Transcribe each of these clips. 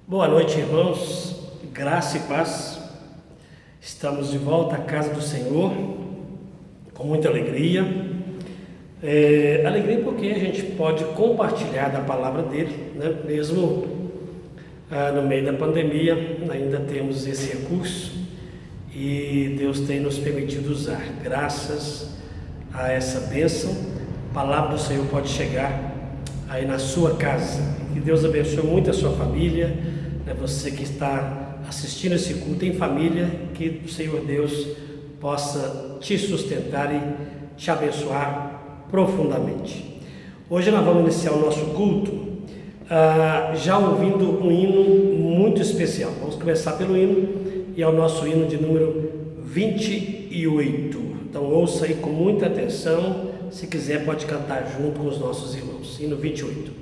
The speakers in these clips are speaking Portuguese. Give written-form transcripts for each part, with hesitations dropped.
Boa noite, irmãos, graça e paz. Estamos de volta à casa do Senhor, com muita alegria. Alegria porque a gente pode compartilhar da palavra dele, né? Mesmo no meio da pandemia, ainda temos esse recurso e Deus tem nos permitido usar. Graças a essa bênção, a palavra do Senhor pode chegar aí na sua casa. Que Deus abençoe muito a sua família, né? Você que está assistindo esse culto em família, que o Senhor Deus possa te sustentar e te abençoar profundamente. Hoje nós vamos iniciar o nosso culto já ouvindo um hino muito especial. Vamos começar pelo hino, e é o nosso hino de número 28. Então ouça aí com muita atenção. Se quiser pode cantar junto com os nossos irmãos. Hino 28.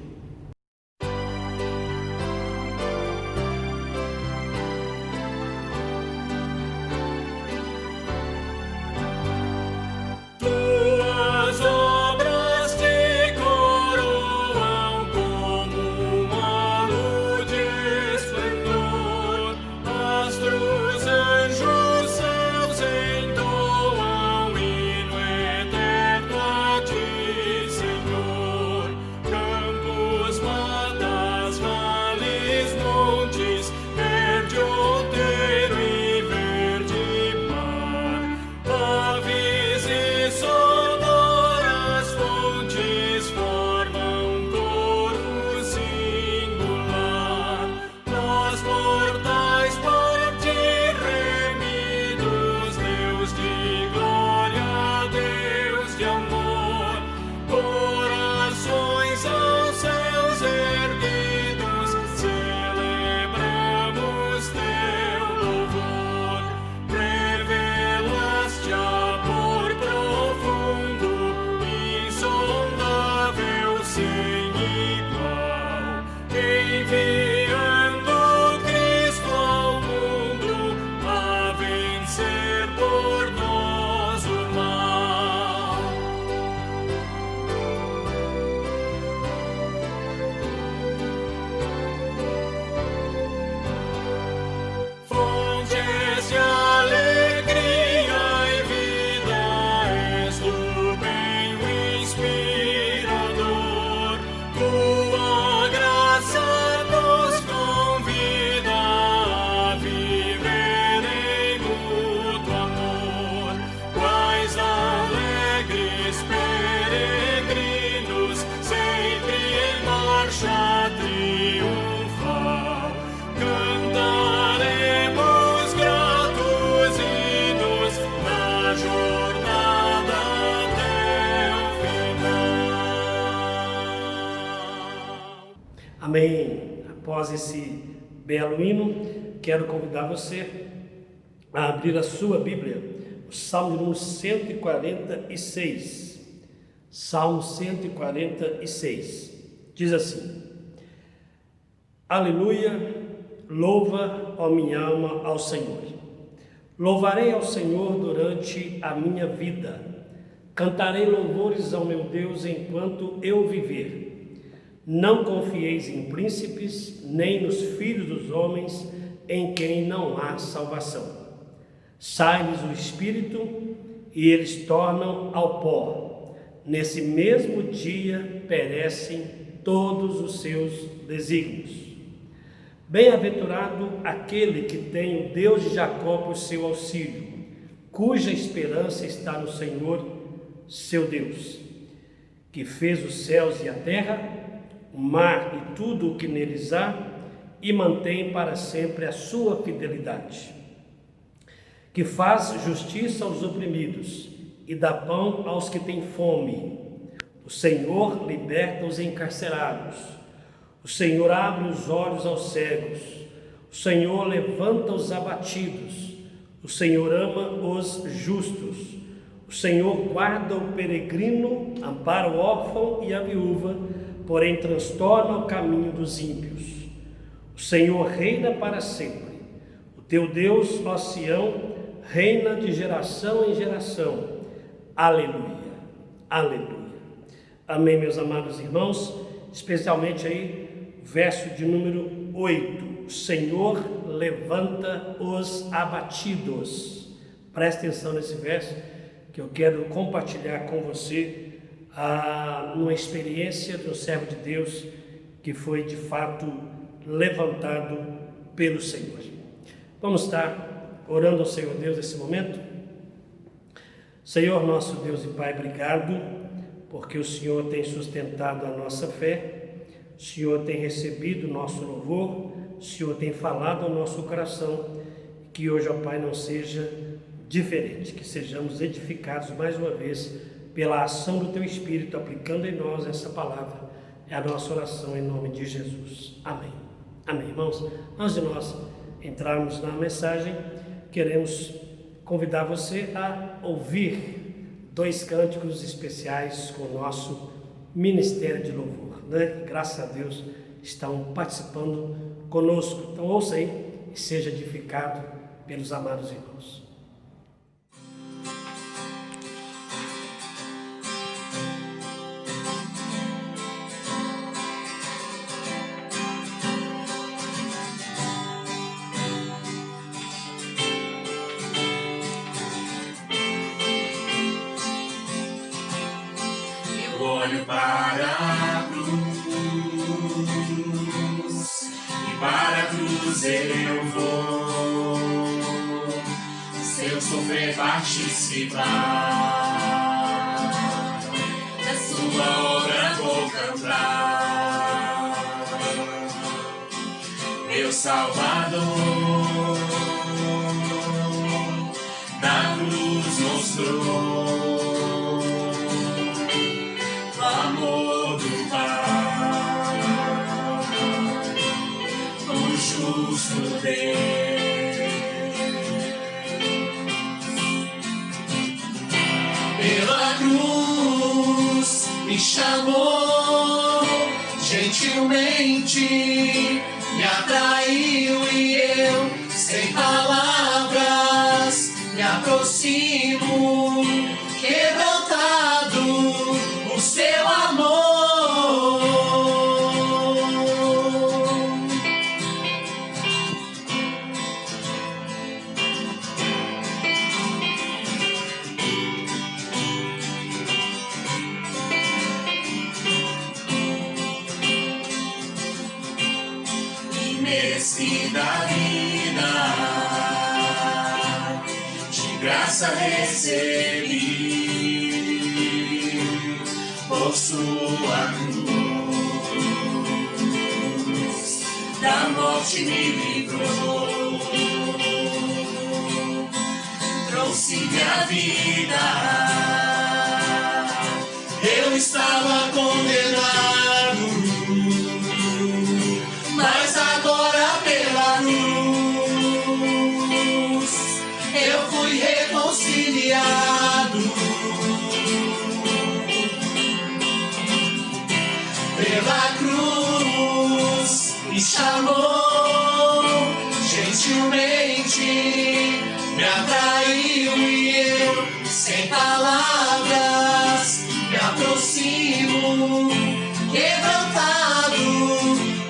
Amém. Após esse belo hino, quero convidar você a abrir a sua Bíblia, o Salmo número 146. Salmo 146. Diz assim: Aleluia, louva, ó minha alma, ao Senhor. Louvarei ao Senhor durante a minha vida. Cantarei louvores ao meu Deus enquanto eu viver. Não confieis em príncipes, nem nos filhos dos homens, em quem não há salvação. Sai-lhes o espírito, e eles tornam ao pó. Nesse mesmo dia perecem todos os seus desígnios. Bem-aventurado aquele que tem o Deus de Jacó por seu auxílio, cuja esperança está no Senhor, seu Deus, que fez os céus e a terra, o mar e tudo o que neles há, e mantém para sempre a sua fidelidade, que faz justiça aos oprimidos e dá pão aos que têm fome. O Senhor liberta os encarcerados, o Senhor abre os olhos aos cegos, o Senhor levanta os abatidos, o Senhor ama os justos, o Senhor guarda o peregrino, ampara o órfão e a viúva, porém transtorna o caminho dos ímpios. O Senhor reina para sempre. O teu Deus, ó Sião, reina de geração em geração. Aleluia, aleluia. Amém, meus amados irmãos, especialmente aí, verso de número 8. o Senhor levanta os abatidos. Preste atenção nesse verso, que eu quero compartilhar com você uma experiência de um servo de Deus que foi de fato levantado pelo Senhor. Vamos estar orando ao Senhor Deus nesse momento? Senhor nosso Deus e Pai, obrigado, porque o Senhor tem sustentado a nossa fé, o Senhor tem recebido o nosso louvor, o Senhor tem falado ao nosso coração, que hoje, ó Pai, não seja diferente, que sejamos edificados mais uma vez pela ação do Teu Espírito, aplicando em nós essa palavra. É a nossa oração em nome de Jesus. Amém. Amém, irmãos. Antes de nós entrarmos na mensagem, queremos convidar você a ouvir 2 cânticos especiais com o nosso Ministério de Louvor, né? Graças a Deus estão participando conosco. Então ouça aí e seja edificado pelos amados irmãos. Olho para a cruz, e para a cruz eu vou, se eu sofrer participar, da sua obra vou cantar, meu Salvador, na cruz mostrou amor do Pai, o justo Deus. Pela cruz me chamou, gentilmente me atraiu e eu, sem palavras, me aproximo, quebrantado o seu amor. Imerecida vida, de graça recebi, por sua cruz, da morte me livrou, trouxe-me a vida. Eu estava condenado, mas agora pela cruz eu fui reconciliado. Pela cruz me chamou, gentilmente me atraiu e eu, sem palavras, me aproximo, quebrantado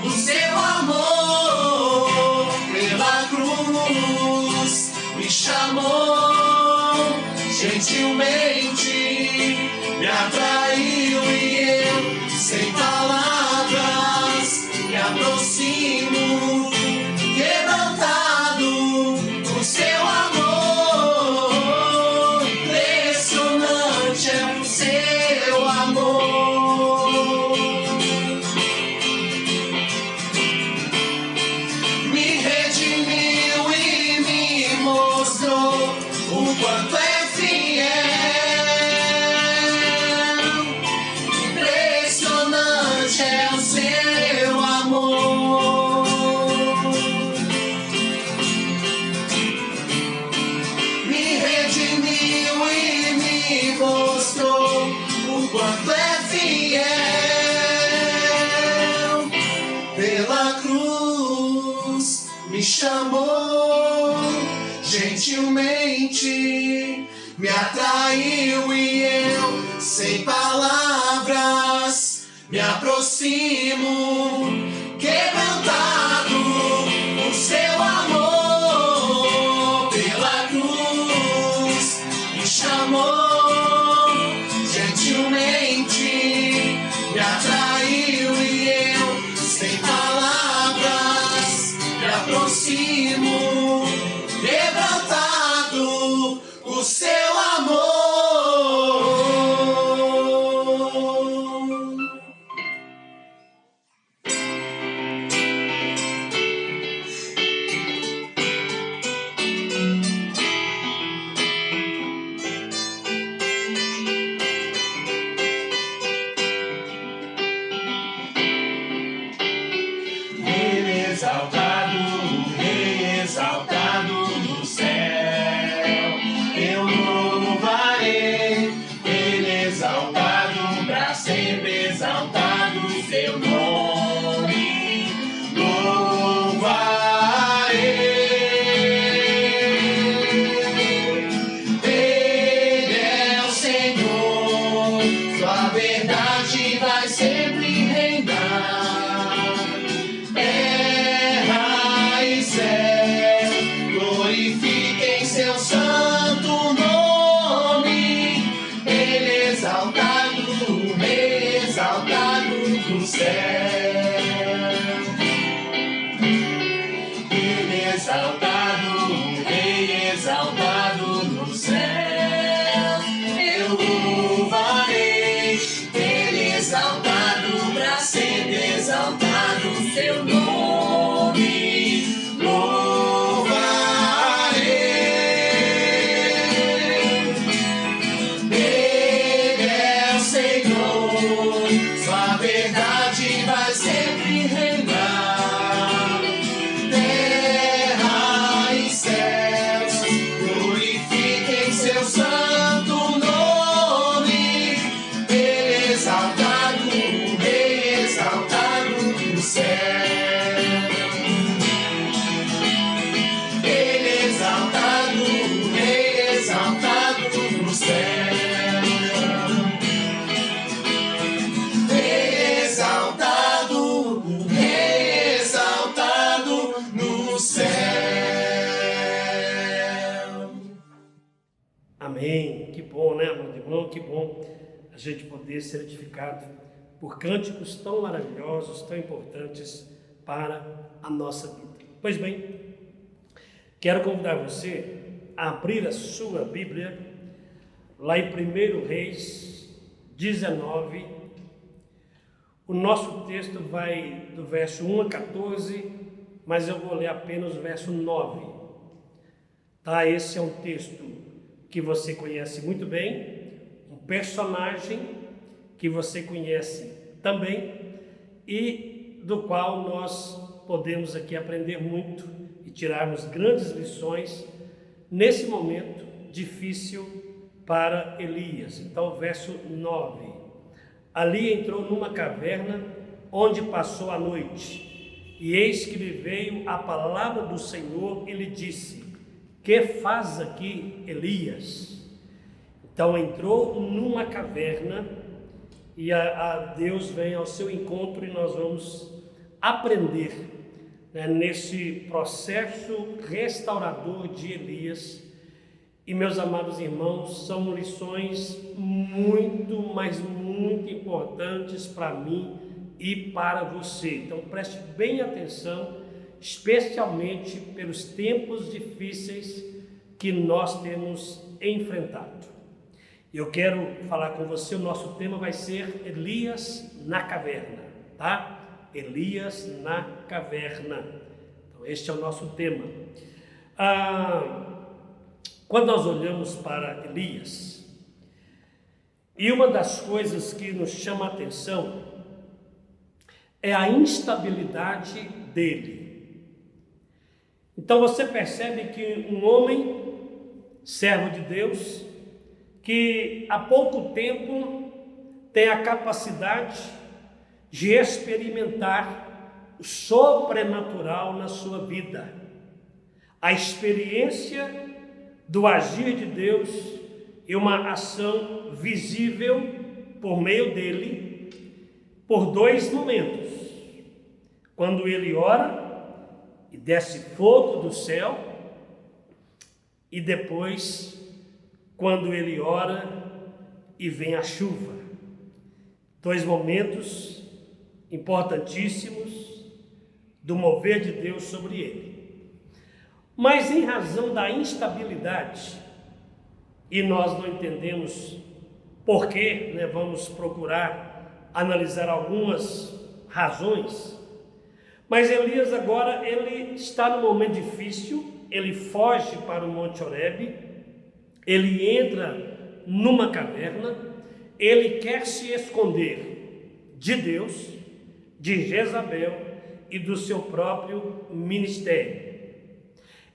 o seu amor. Pela cruz me chamou, gentilmente me atraiu e eu, sem palavras, me aproximo, quebrantado o seu amor. Impressionante é o seu amor. Me redimiu e me mostrou o quanto é fiel. É o seu amor. Me redimiu e me mostrou o quanto é fiel. Pela cruz me chamou, gentilmente me atraiu e eu, sem palavras, me aproximo, quebrantado aproximo, quebrantado o seu amor. Exaltado, Rei exaltado no céu, eu louvarei. Ele exaltado, pra sempre exaltado seu nome, louvarei. Ele é o Senhor, sua verdade vai sempre reinar. Glorifiquem seu santo nome. Ele exaltado, Rei exaltado do céu. Ele exaltado, Rei exaltado no céu. Eu louvarei. Ele exaltado, pra sempre exaltado seu nome. Sua verdade vai sempre reinar. Terra e céus glorifiquem seu santo nome. Ele exaltado, Rei exaltado no céu. Ele exaltado, Rei exaltado no céu. Amém. Que bom, né, amado irmão? Que bom a gente poder ser edificado por cânticos tão maravilhosos, tão importantes para a nossa vida. Pois bem, quero convidar você a abrir a sua Bíblia lá em 1 Reis 19. O nosso texto vai do verso 1 a 14, mas eu vou ler apenas o verso 9. Tá? Esse é um texto que você conhece muito bem, um personagem que você conhece também e do qual nós podemos aqui aprender muito e tirarmos grandes lições nesse momento difícil para Elias. Então, verso 9. Ali entrou numa caverna onde passou a noite, e eis que lhe veio a palavra do Senhor e lhe disse: que faz aqui Elias? Então entrou numa caverna e a Deus vem ao seu encontro e nós vamos aprender, né, nesse processo restaurador de Elias. E meus amados irmãos, são lições muito, mas muito importantes para mim e para você. Então preste bem atenção, especialmente pelos tempos difíceis que nós temos enfrentado. Eu quero falar com você, o nosso tema vai ser Elias na caverna, tá? Elias na caverna. Então este é o nosso tema. Quando nós olhamos para Elias, e uma das coisas que nos chama a atenção é a instabilidade dele. Então você percebe que um homem, servo de Deus, que há pouco tempo tem a capacidade de experimentar o sobrenatural na sua vida, a experiência do agir de Deus e uma ação visível por meio dele, por dois momentos: quando ele ora e desce fogo do céu, e depois quando ele ora e vem a chuva. Dois momentos importantíssimos do mover de Deus sobre ele. Mas em razão da instabilidade, e nós não entendemos por quê, né, vamos procurar analisar algumas razões, mas Elias agora ele está num momento difícil, ele foge para o Monte Horebe, ele entra numa caverna, ele quer se esconder de Deus, de Jezabel e do seu próprio ministério.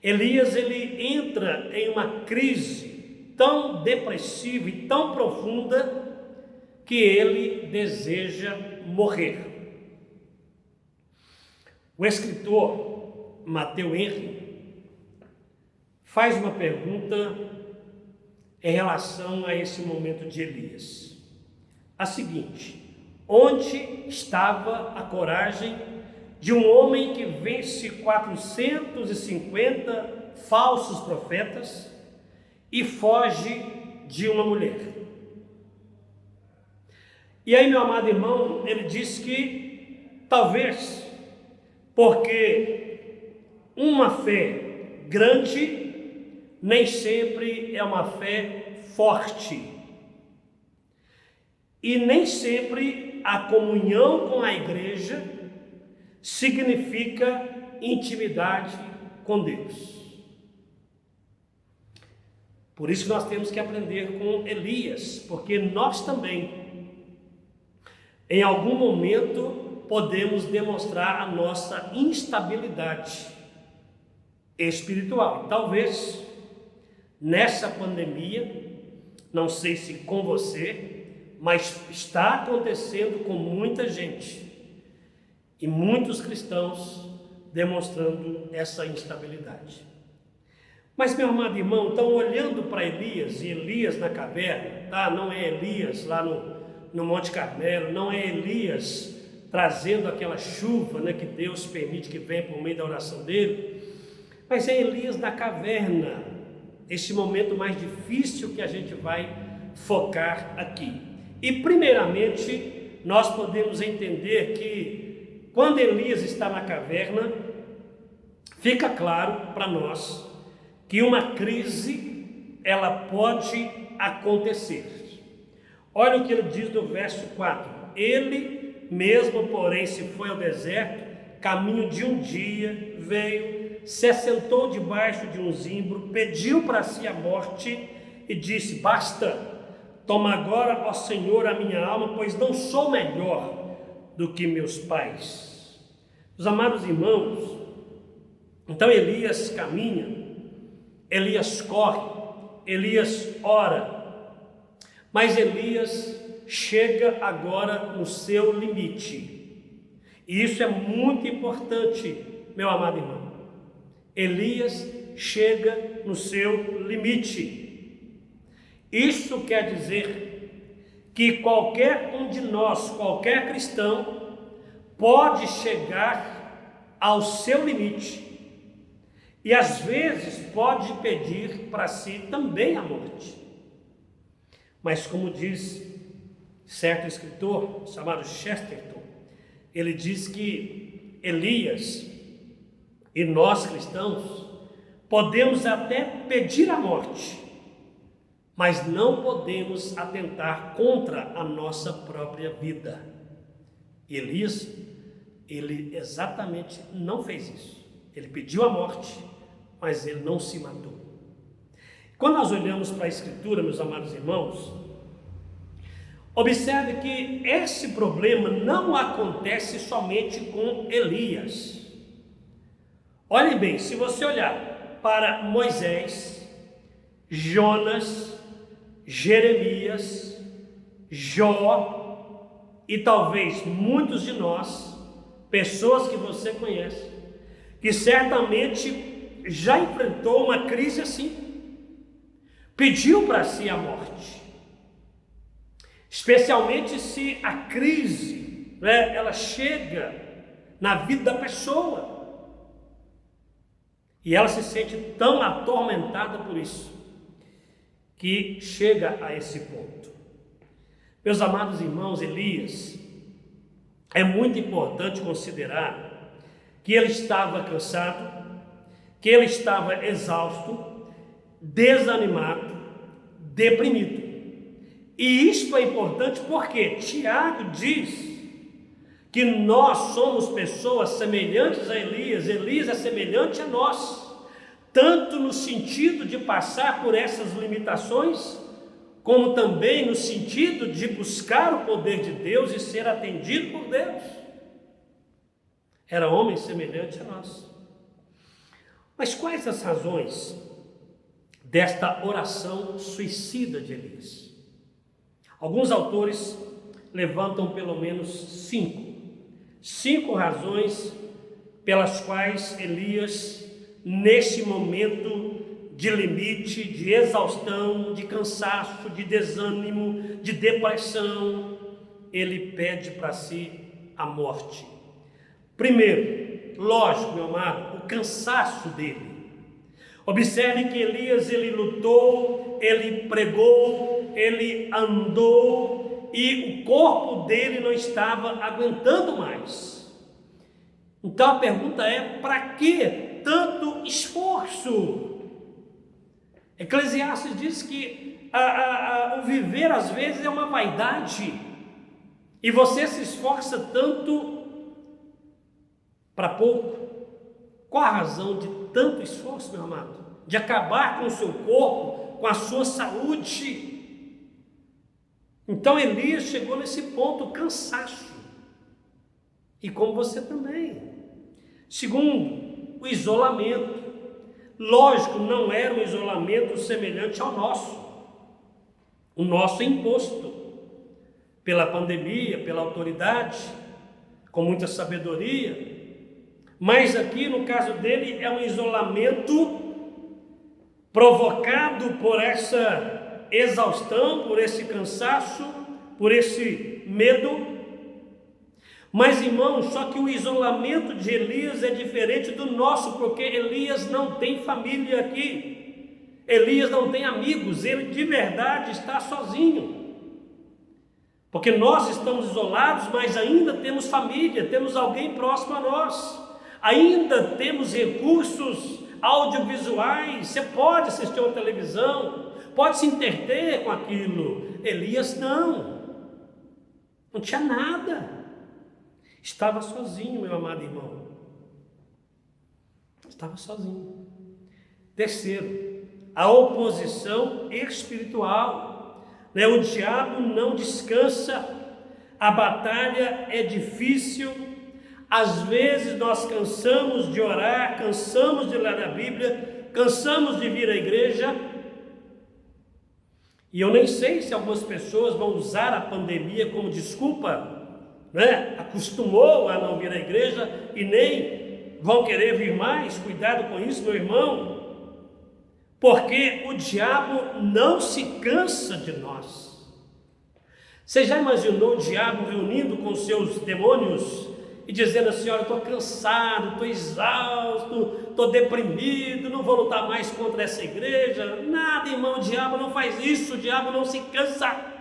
Elias ele entra em uma crise tão depressiva e tão profunda que ele deseja morrer. O escritor Matthew Henry faz uma pergunta em relação a esse momento de Elias. A seguinte: onde estava a coragem de um homem que vence 450 falsos profetas e foge de uma mulher? E aí, meu amado irmão, ele diz que talvez porque uma fé grande nem sempre é uma fé forte. E nem sempre a comunhão com a igreja significa intimidade com Deus. Por isso que nós temos que aprender com Elias, porque nós também, em algum momento, podemos demonstrar a nossa instabilidade espiritual. Talvez nessa pandemia, não sei se com você, mas está acontecendo com muita gente e muitos cristãos demonstrando essa instabilidade. Mas, meu amado irmão, estão olhando para Elias, e Elias na caverna, tá? Não é Elias lá no Monte Carmelo, não é Elias trazendo aquela chuva, né, que Deus permite que venha por meio da oração dele, mas é Elias na caverna, esse momento mais difícil que a gente vai focar aqui. E primeiramente, nós podemos entender que quando Elias está na caverna, fica claro para nós que uma crise, ela pode acontecer. Olha o que ele diz no verso 4: ele mesmo, porém, se foi ao deserto, caminho de um dia, veio, se assentou debaixo de um zimbro, pediu para si a morte e disse: basta, toma agora, ó Senhor, a minha alma, pois não sou melhor do que meus pais. Os amados irmãos, então Elias caminha, Elias corre, Elias ora, mas Elias chega agora no seu limite. E isso é muito importante, meu amado irmão. Elias chega no seu limite. Isso quer dizer que qualquer um de nós, qualquer cristão, pode chegar ao seu limite. E às vezes pode pedir para si também a morte. Mas como diz certo escritor chamado Chesterton, ele diz que Elias e nós cristãos podemos até pedir a morte, mas não podemos atentar contra a nossa própria vida. Elias, ele exatamente não fez isso. Ele pediu a morte, mas ele não se matou. Quando nós olhamos para a Escritura, meus amados irmãos, observe que esse problema não acontece somente com Elias. Olhe bem, se você olhar para Moisés, Jonas, Jeremias, Jó e talvez muitos de nós, pessoas que você conhece, que certamente já enfrentou uma crise assim, pediu para si a morte. Especialmente se a crise, né, ela chega na vida da pessoa e ela se sente tão atormentada por isso que chega a esse ponto. Meus amados irmãos, Elias, é muito importante considerar que ele estava cansado, que ele estava exausto, desanimado, deprimido. E isso é importante porque Tiago diz que nós somos pessoas semelhantes a Elias, Elias é semelhante a nós, tanto no sentido de passar por essas limitações, como também no sentido de buscar o poder de Deus e ser atendido por Deus. Era homem semelhante a nós. Mas quais as razões desta oração suicida de Elias? Alguns autores levantam pelo menos cinco razões pelas quais Elias, neste momento de limite, de exaustão, de cansaço, de desânimo, de depressão, ele pede para si a morte. Primeiro, lógico, meu amado, o cansaço dele. Observe que Elias, ele lutou, ele pregou, ele andou e o corpo dele não estava aguentando mais. Então a pergunta é: para que tanto esforço? Eclesiastes diz que o viver às vezes é uma vaidade e você se esforça tanto para pouco. Qual a razão de tanto esforço, meu amado? De acabar com o seu corpo, com a sua saúde. Então Elias chegou nesse ponto, cansaço. E como você também. Segundo, o isolamento. Lógico, não era um isolamento semelhante ao nosso. O nosso é imposto pela pandemia, pela autoridade, com muita sabedoria. Mas aqui, no caso dele, é um isolamento provocado por essa exaustão, por esse cansaço, por esse medo. Mas, irmãos, só que o isolamento de Elias é diferente do nosso, porque Elias não tem família aqui. Elias não tem amigos, ele de verdade está sozinho. Porque nós estamos isolados, mas ainda temos família, temos alguém próximo a nós. Ainda temos recursos audiovisuais, você pode assistir uma televisão, pode se entreter com aquilo. Elias não tinha nada. Estava sozinho, meu amado irmão. Estava sozinho. Terceiro, a oposição espiritual. O diabo não descansa. A batalha é difícil. Às vezes nós cansamos de orar, cansamos de ler a Bíblia, cansamos de vir à igreja. E eu nem sei se algumas pessoas vão usar a pandemia como desculpa, acostumou a não vir à igreja e nem vão querer vir mais. Cuidado com isso, meu irmão, porque o diabo não se cansa de nós. Você já imaginou o diabo reunindo com seus demônios e dizendo assim: olha, estou cansado, estou exausto, estou deprimido, não vou lutar mais contra essa igreja? Nada, irmão, o diabo não faz isso, o diabo não se cansa.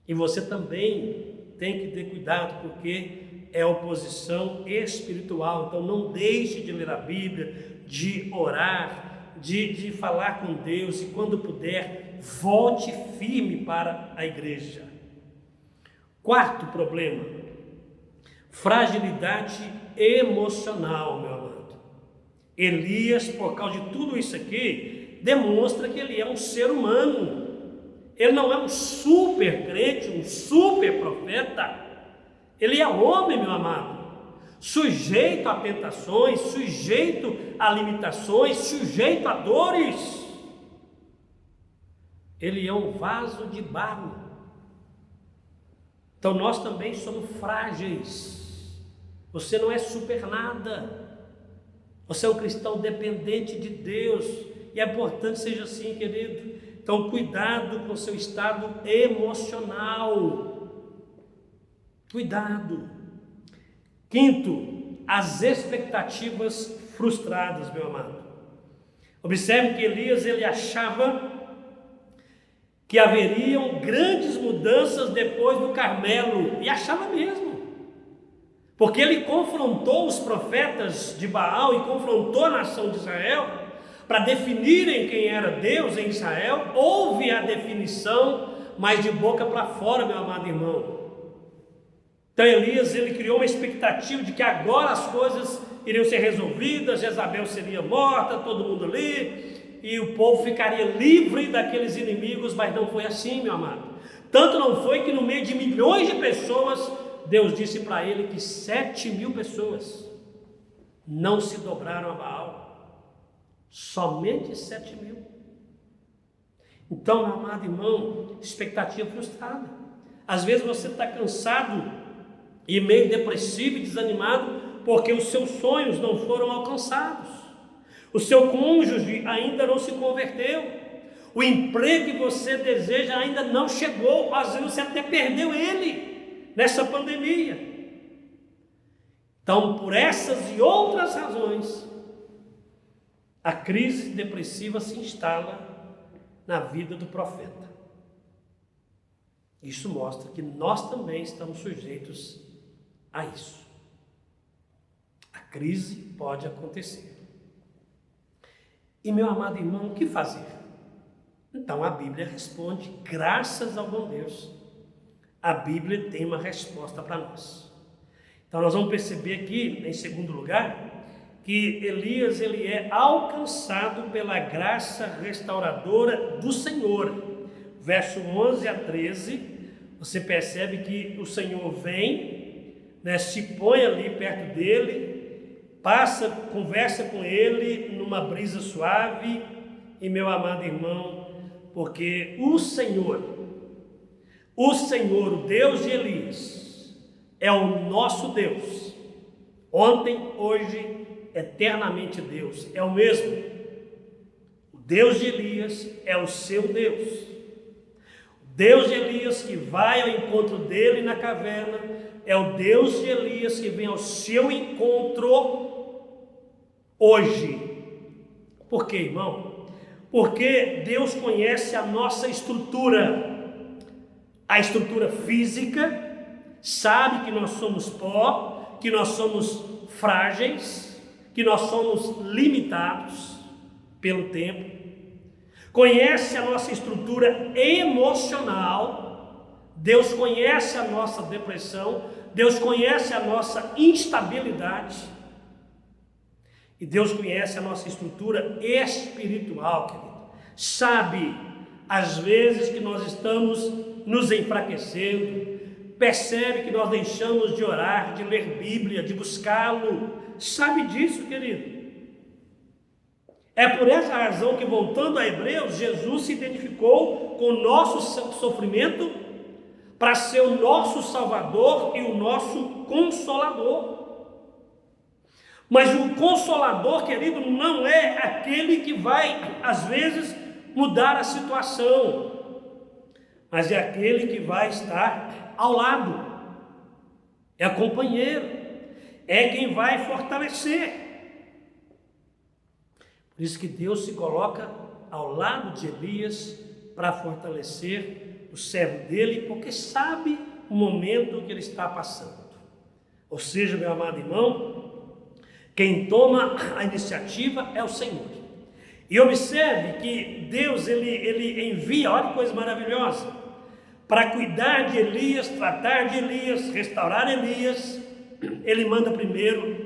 E você também tem que ter cuidado, porque é oposição espiritual. Então não deixe de ler a Bíblia, de orar, de falar com Deus, e quando puder, volte firme para a igreja. Quarto problema: fragilidade emocional, meu amado. Elias, por causa de tudo isso aqui, demonstra que ele é um ser humano. Ele não é um super crente, um super profeta. Ele é homem, meu amado, sujeito a tentações, sujeito a limitações, sujeito a dores. Ele é um vaso de barro. Então nós também somos frágeis. Você não é super nada. Você é um cristão dependente de Deus. E é importante que seja assim, querido. Então cuidado com o seu estado emocional. Cuidado. Quinto, as expectativas frustradas, meu amado. Observe que Elias, ele achava que haveriam grandes mudanças depois do Carmelo, e achava mesmo. porque ele confrontou os profetas de Baal e confrontou a nação de Israel para definirem quem era Deus em Israel. Houve a definição, mas de boca para fora, meu amado irmão. Então Elias, ele criou uma expectativa de que agora as coisas iriam ser resolvidas, Jezabel seria morta, todo mundo ali, e o povo ficaria livre daqueles inimigos, mas não foi assim, meu amado. Tanto não foi que no meio de milhões de pessoas, Deus disse para ele que 7.000 pessoas não se dobraram a Baal. Somente 7.000. Então, meu amado irmão, expectativa frustrada. Às vezes você está cansado e meio depressivo e desanimado porque os seus sonhos não foram alcançados. O seu cônjuge ainda não se converteu. O emprego que você deseja ainda não chegou. Às vezes você até perdeu ele nessa pandemia. Então, por essas e outras razões, a crise depressiva se instala na vida do profeta. Isso mostra que nós também estamos sujeitos a isso. A crise pode acontecer. E meu amado irmão, o que fazer? Então a Bíblia responde, graças ao bom Deus, a Bíblia tem uma resposta para nós. Então nós vamos perceber aqui, em segundo lugar, que Elias ele é alcançado pela graça restauradora do Senhor. Verso 11 a 13, você percebe que o Senhor vem, se põe ali perto dele, conversa com ele numa brisa suave. E meu amado irmão, porque o Senhor, o Deus de Elias, é o nosso Deus, ontem, hoje, eternamente Deus, é o mesmo. O Deus de Elias é o seu Deus. O Deus de Elias que vai ao encontro dele na caverna, é o Deus de Elias que vem ao seu encontro hoje. Por quê, irmão? Porque Deus conhece a nossa estrutura, a estrutura física, sabe que nós somos pó, que nós somos frágeis, que nós somos limitados pelo tempo, conhece a nossa estrutura emocional, Deus conhece a nossa depressão, Deus conhece a nossa instabilidade, e Deus conhece a nossa estrutura espiritual, querido. Sabe, às vezes, que nós estamos nos enfraquecendo, percebe que nós deixamos de orar, de ler Bíblia, de buscá-lo. Sabe disso, querido? É por essa razão que, voltando a Hebreus, Jesus se identificou com o nosso sofrimento para ser o nosso Salvador e o nosso Consolador. Mas o Consolador, querido, não é aquele que vai, às vezes, mudar a situação, mas é aquele que vai estar ao lado, é companheiro, é quem vai fortalecer. Por isso que Deus se coloca ao lado de Elias para fortalecer o servo dele, porque sabe o momento que ele está passando. Ou seja, meu amado irmão, quem toma a iniciativa é o Senhor. E observe que Deus ele envia, olha que coisa maravilhosa, para cuidar de Elias, tratar de Elias, restaurar Elias. Ele manda primeiro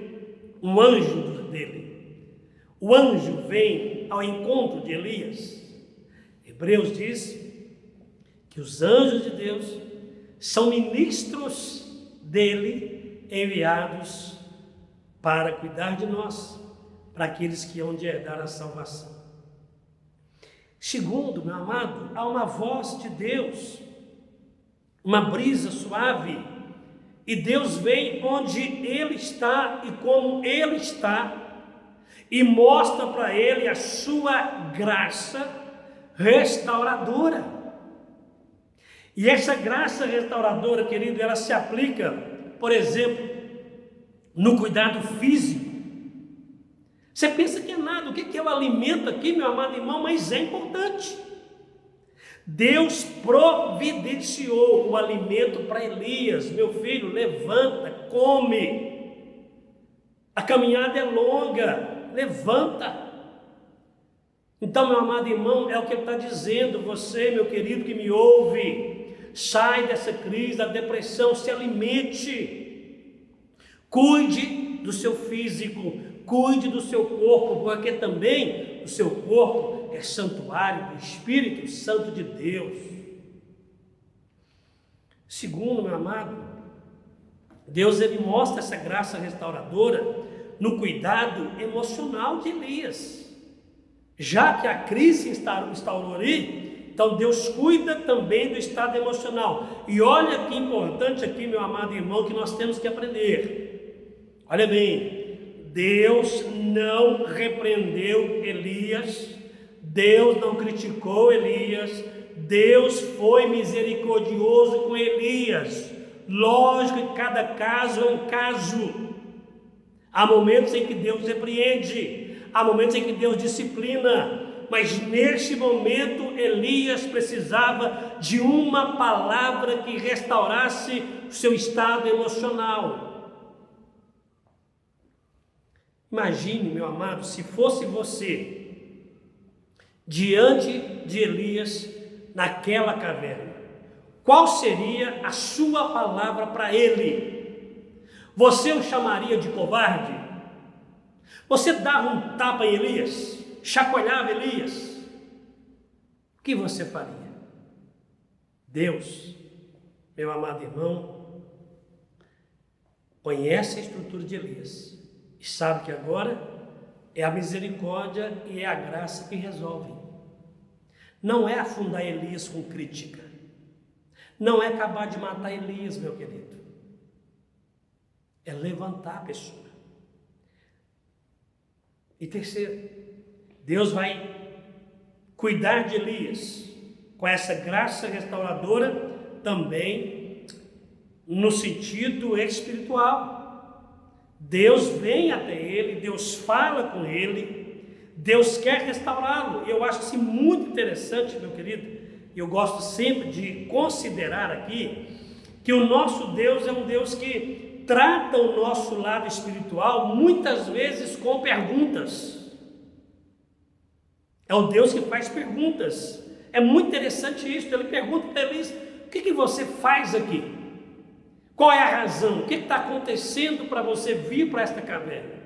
um anjo dele. O anjo vem ao encontro de Elias. Hebreus diz que os anjos de Deus são ministros dele, enviados para cuidar de nós, para aqueles que hão de herdar a salvação. Segundo, meu amado, há uma voz de Deus, uma brisa suave, e Deus vem onde Ele está e como Ele está, e mostra para ele a sua graça restauradora. E essa graça restauradora, querido, ela se aplica, por exemplo, no cuidado físico. Você pensa que é nada, o que é o alimento aqui, meu amado irmão? Mas é importante. Deus providenciou o alimento para Elias. Meu filho, levanta, come. A caminhada é longa, levanta. Então, meu amado irmão, é o que ele está dizendo, você, meu querido que me ouve, sai dessa crise da depressão, se alimente, cuide do seu físico, cuide do seu corpo, porque também o seu corpo é santuário do Espírito Santo de Deus. Segundo, meu amado, Deus ele mostra essa graça restauradora no cuidado emocional de Elias. Já que a crise instaurou ali, então Deus cuida também do estado emocional. E olha que importante aqui, meu amado irmão, que nós temos que aprender. Olha bem, Deus não repreendeu Elias, Deus não criticou Elias, Deus foi misericordioso com Elias. Lógico que cada caso é um caso. Há momentos em que Deus repreende, há momentos em que Deus disciplina, mas neste momento Elias precisava de uma palavra que restaurasse o seu estado emocional. Imagine, meu amado, se fosse você diante de Elias naquela caverna, qual seria a sua palavra para ele? Você o chamaria de covarde? Você dava um tapa em Elias? Chacoalhava Elias? O que você faria? Deus, meu amado irmão, conhece a estrutura de Elias e sabe que agora é a misericórdia e é a graça que resolvem. Não é afundar Elias com crítica, não é acabar de matar Elias, meu querido, é levantar a pessoa. E terceiro, Deus vai cuidar de Elias com essa graça restauradora também no sentido espiritual. Deus vem até ele, Deus fala com ele, Deus quer restaurá-lo. E eu acho assim muito interessante, meu querido, e eu gosto sempre de considerar aqui que o nosso Deus é um Deus que trata o nosso lado espiritual muitas vezes com perguntas. É o Deus que faz perguntas. É muito interessante isso. Ele pergunta para Elias: o que você faz aqui? Qual é a razão? O que está acontecendo para você vir para esta caverna?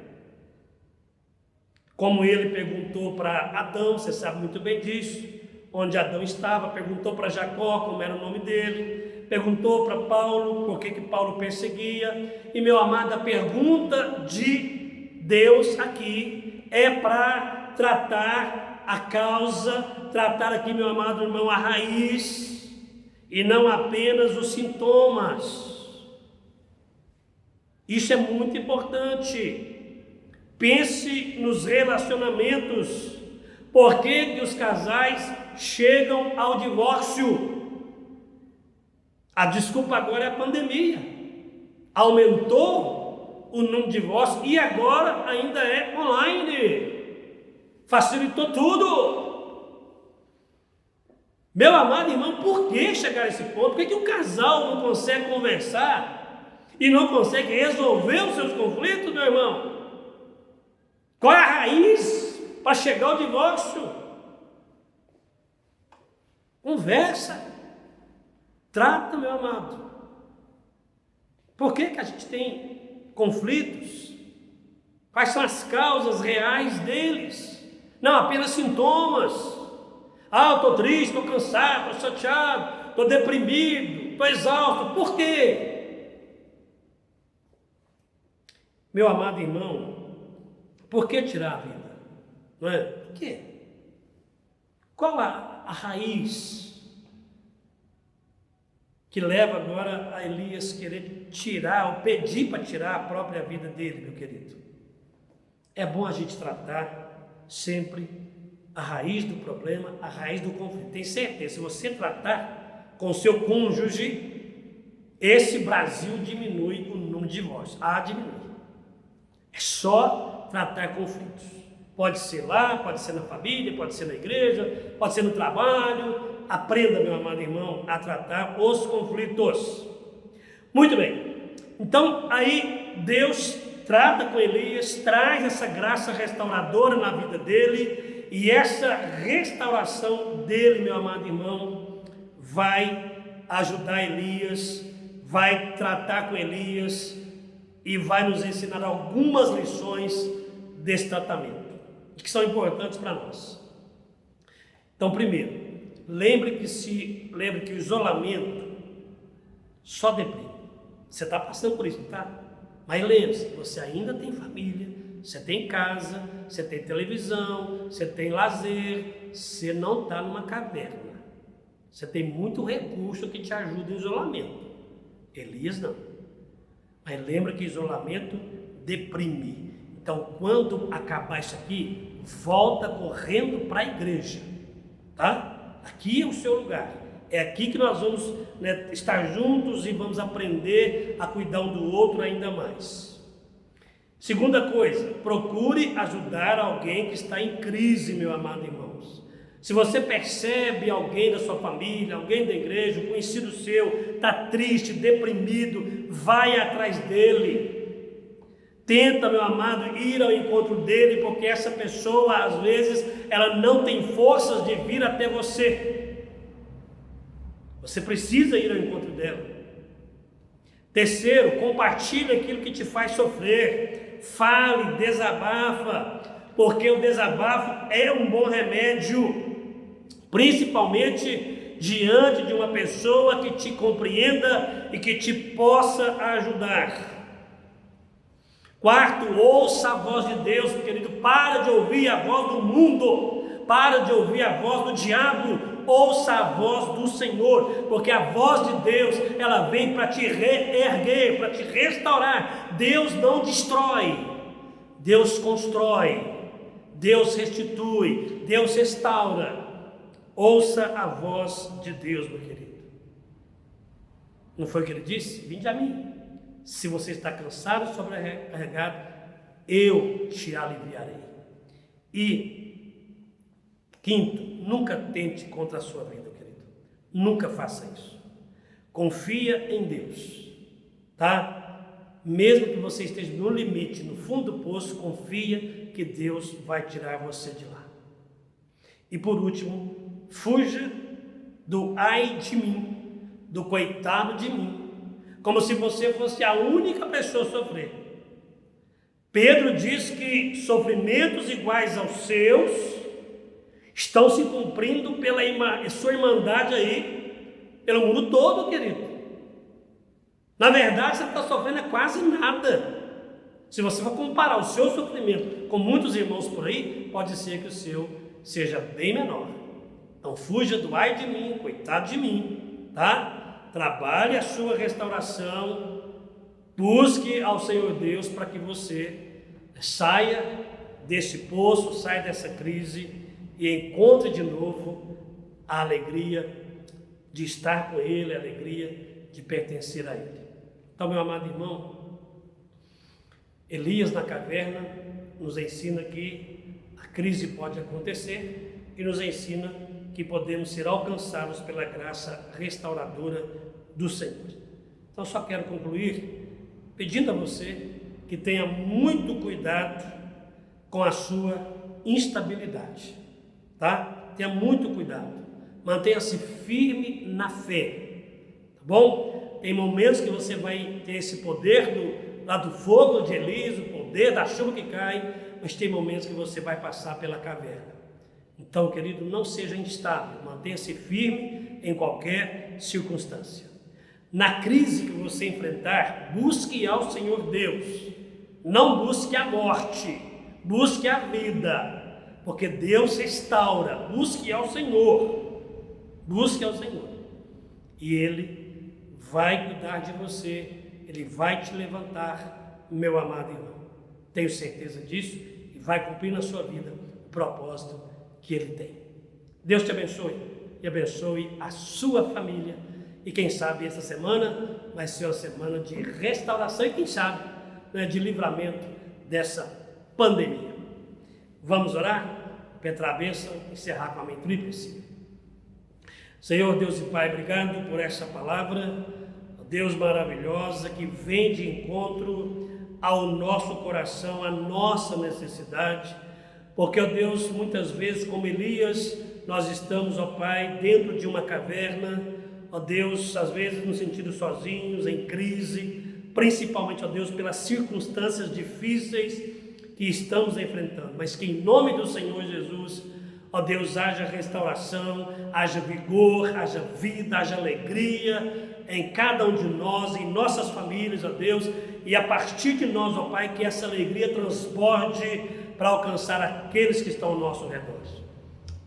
Como ele perguntou para Adão, você sabe muito bem disso, onde Adão estava, perguntou para Jacó como era o nome dele, perguntou para Paulo por que Paulo perseguia. E, meu amado, a pergunta de Deus aqui é para tratar a causa, tratar aqui, meu amado irmão, a raiz, e não apenas os sintomas. Isso é muito importante. Pense nos relacionamentos. Por que os casais chegam ao divórcio? A desculpa agora é a pandemia. Aumentou o número de divórcios e agora ainda é online. Facilitou tudo. Meu amado irmão, por que chegar a esse ponto? Por que o casal não consegue conversar e não consegue resolver os seus conflitos, meu irmão? Qual é a raiz para chegar ao divórcio? Conversa. Trata, meu amado. Por que a gente tem conflitos? Quais são as causas reais deles? Não apenas sintomas. Eu estou triste, estou cansado, estou chateado, estou deprimido, estou exausto. Por quê? Meu amado irmão, por que tirar a vida? Não é? Por quê? Qual a raiz que leva agora a Elias querer tirar, ou pedir para tirar a própria vida dele, meu querido? É bom a gente tratar sempre a raiz do problema, a raiz do conflito. Tem certeza, se você tratar com o seu cônjuge, esse Brasil diminui o número de divórcios. Diminui. É só tratar conflitos. Pode ser lá, pode ser na família, pode ser na igreja, pode ser no trabalho. Aprenda, meu amado irmão, a tratar os conflitos. Muito bem. Então aí Deus trata com Elias, traz essa graça restauradora na vida dele, e essa restauração dele, meu amado irmão, vai ajudar Elias, vai tratar com Elias e vai nos ensinar algumas lições desse tratamento, que são importantes para nós. Então, primeiro, lembre que o isolamento só deprime. Você está passando por isso, não está? Mas lembre-se, você ainda tem família, você tem casa, você tem televisão, você tem lazer, você não está numa caverna. Você tem muito recurso que te ajuda em isolamento. Elias não. Mas lembra que isolamento deprime. Então, quando acabar isso aqui, volta correndo para a igreja, tá? Aqui é o seu lugar. É aqui que nós vamos, estar juntos e vamos aprender a cuidar um do outro ainda mais. Segunda coisa, procure ajudar alguém que está em crise, meu amado irmãos. Se você percebe alguém da sua família, alguém da igreja, um conhecido seu, está triste, deprimido, vai atrás dele. Tenta, meu amado, ir ao encontro dele, porque essa pessoa, às vezes, ela não tem forças de vir até você. Você precisa ir ao encontro dela. Terceiro, compartilhe aquilo que te faz sofrer. Fale, desabafa, porque o desabafo é um bom remédio, principalmente diante de uma pessoa que te compreenda e que te possa ajudar. Quarto, ouça a voz de Deus, querido. Para de ouvir a voz do mundo, para de ouvir a voz do diabo. Ouça a voz do Senhor, porque a voz de Deus, ela vem para te reerguer, para te restaurar. Deus não destrói, Deus constrói, Deus restitui, Deus restaura. Ouça a voz de Deus, meu querido. Não foi o que ele disse? Vinde a mim. Se você está cansado e sobrecarregado, eu te aliviarei. E quinto, nunca tente contra a sua vida, querido. Nunca faça isso. Confia em Deus, tá? Mesmo que você esteja no limite, no fundo do poço, confia que Deus vai tirar você de lá. E por último, fuja do ai de mim, do coitado de mim, como se você fosse a única pessoa a sofrer. Pedro diz que sofrimentos iguais aos seus estão se cumprindo pela sua irmandade aí, pelo mundo todo, querido. Na verdade, você não está sofrendo quase nada. Se você for comparar o seu sofrimento com muitos irmãos por aí, pode ser que o seu seja bem menor. Então fuja do ai de mim, coitado de mim, tá? Trabalhe a sua restauração, busque ao Senhor Deus para que você saia desse poço, saia dessa crise e encontre de novo a alegria de estar com Ele, a alegria de pertencer a Ele. Então, meu amado irmão, Elias na caverna nos ensina que a crise pode acontecer e nos ensina que podemos ser alcançados pela graça restauradora do Senhor. Então, só quero concluir pedindo a você que tenha muito cuidado com a sua instabilidade, tá? Tenha muito cuidado, mantenha-se firme na fé, tá bom? Tem momentos que você vai ter esse poder lá do fogo de Elias, o poder da chuva que cai, mas tem momentos que você vai passar pela caverna. Então, querido, não seja instável, mantenha-se firme em qualquer circunstância. Na crise que você enfrentar, busque ao Senhor Deus, não busque a morte, busque a vida, porque Deus restaura. Busque ao Senhor, e Ele vai cuidar de você, Ele vai te levantar, meu amado irmão. Tenho certeza disso, e vai cumprir na sua vida o propósito que Ele tem. Deus te abençoe e abençoe a sua família. E quem sabe essa semana vai ser uma semana de restauração e quem sabe, de livramento dessa pandemia. Vamos orar? Pedir a bênção, encerrar com a amém tríplice. Senhor Deus e Pai, obrigado por essa palavra. Deus maravilhosa, que vem de encontro ao nosso coração, à nossa necessidade, porque, ó Deus, muitas vezes, como Elias, nós estamos, ó Pai, dentro de uma caverna, ó Deus, às vezes nos sentindo sozinhos, em crise, principalmente, ó Deus, pelas circunstâncias difíceis que estamos enfrentando, mas que em nome do Senhor Jesus, ó Deus, haja restauração, haja vigor, haja vida, haja alegria em cada um de nós, em nossas famílias, ó Deus, e a partir de nós, ó Pai, que essa alegria transborde para alcançar aqueles que estão ao nosso redor.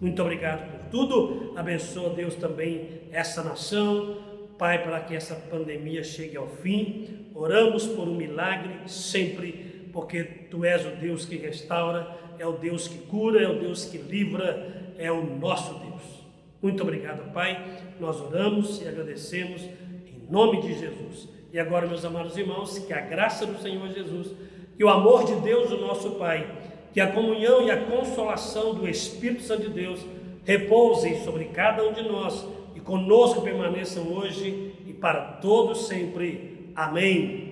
Muito obrigado por tudo, abençoa, Deus, também essa nação, Pai, para que essa pandemia chegue ao fim. Oramos por um milagre sempre, porque Tu és o Deus que restaura, é o Deus que cura, é o Deus que livra, é o nosso Deus. Muito obrigado, Pai, nós oramos e agradecemos em nome de Jesus. E agora, meus amados irmãos, que a graça do Senhor Jesus, que o amor de Deus, o nosso Pai, que a comunhão e a consolação do Espírito Santo de Deus repousem sobre cada um de nós e conosco permaneçam hoje e para todos sempre. Amém.